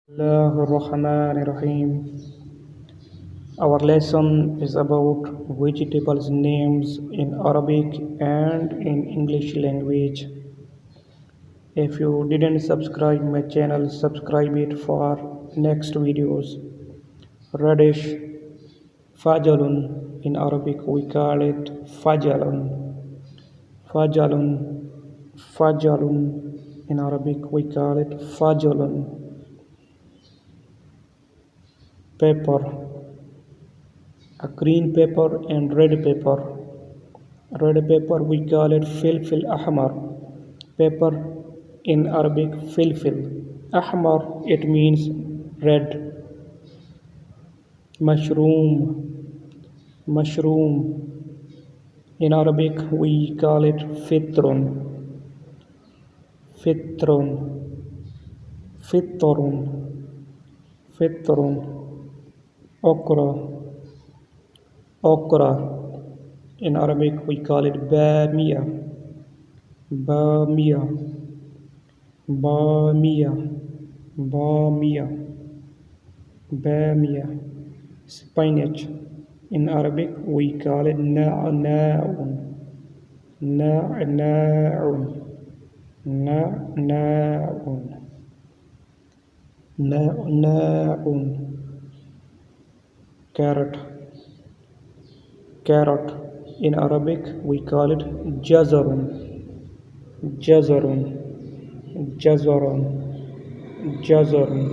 Bismillahirrahmanirrahim. Our lesson is about vegetables names in Arabic and in English language. If you didn't subscribe my channel, subscribe it for next videos. Radish, fajalun. In Arabic we call it fajalun. Fajalun, fajalun. In Arabic we call it fajalun. Pepper, a green pepper and red pepper. Red pepper we call it filfil ahmar. Pepper in Arabic filfil. Ahmar it means red. Mushroom. Mushroom. In Arabic we call it fitrun. Fitrun. Fitrun. Fitrun. Okra. Okra. In Arabic we call it bamia. Bamia. Bamia. Bamia. Bamia. Spinach. In Arabic we call it na'na'un. Na'na'un. Na'na'un. Na'na'un. Carrot. Carrot. In Arabic we call it jazarun. Jazarun. Jazarun. Jazarun.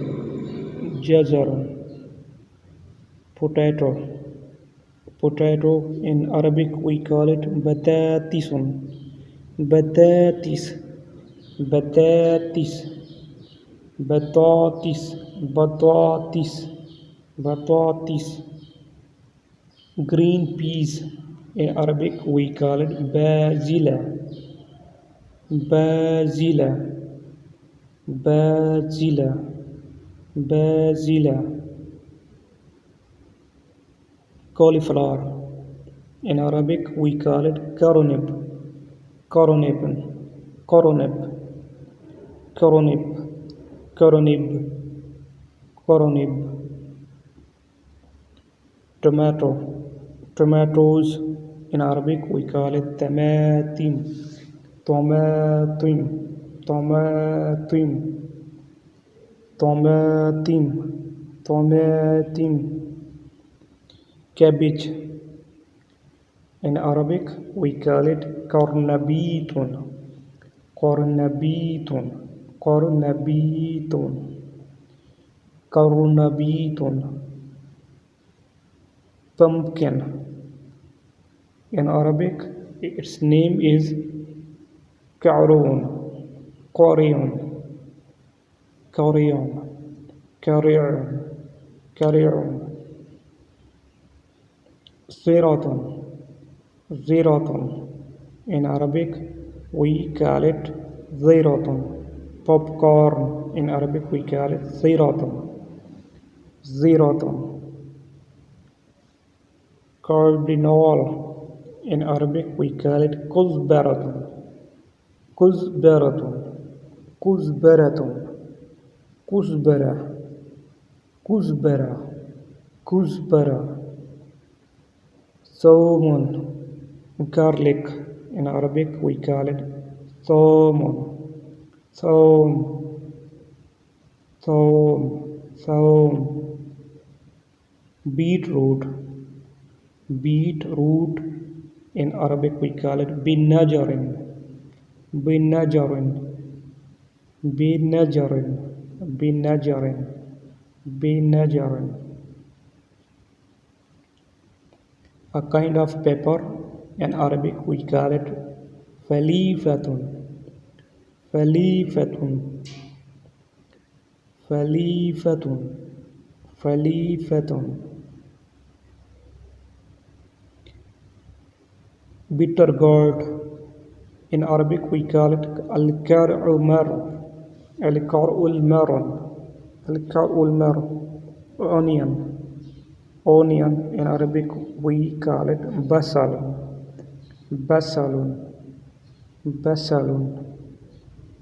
Jazarun. Potato. Potato. In Arabic we call it batatisun. Batatis. Batatis. Batatis. Batatis. Batatis. Green peas. In Arabic we call it bazila. Bazila. Bazila. Bazila. Cauliflower. In Arabic we call it karonib. Karonib. Karonib. Karonib. Karonib. Karonib. Tomato. Tomatoes. In Arabic we call it tamatim. Tomatim. Tomatim. Tomatim. Tomatim. Cabbage. In Arabic we call it qarnabitun. Qarnabitun. Qarnabitun. Qarnabitun. Pumpkin. In Arabic its name is Ka'run. Qariun. Qariun. Qariun. Qariun. Ziratun. Ziratun. In Arabic we call it ziratun. Popcorn. In Arabic we call it ziratun. Ziratun. Cardinal. In Arabic we call it kuzbaratun. Kuzbaratun. Kuzbaratun. Kuzbara. Kuzbara. Kuzbara. Thomun. Garlic. In Arabic we call it thomun. Thom. Thom. Thom. Beetroot. Beetroot. In Arabic we call it binajarin. Binajarin. Binajarin. Binajarin. Binajarin. A kind of pepper. In Arabic we call it falifatun. Falifatun. Falifatun. Falifatun. Bitter gourd. In Arabic we call it al-kar'u mar. Al-kar'u al-maran. Al-kar'u al-mar. Onion. Onion. In Arabic we call it basal. Basalun. Basalun.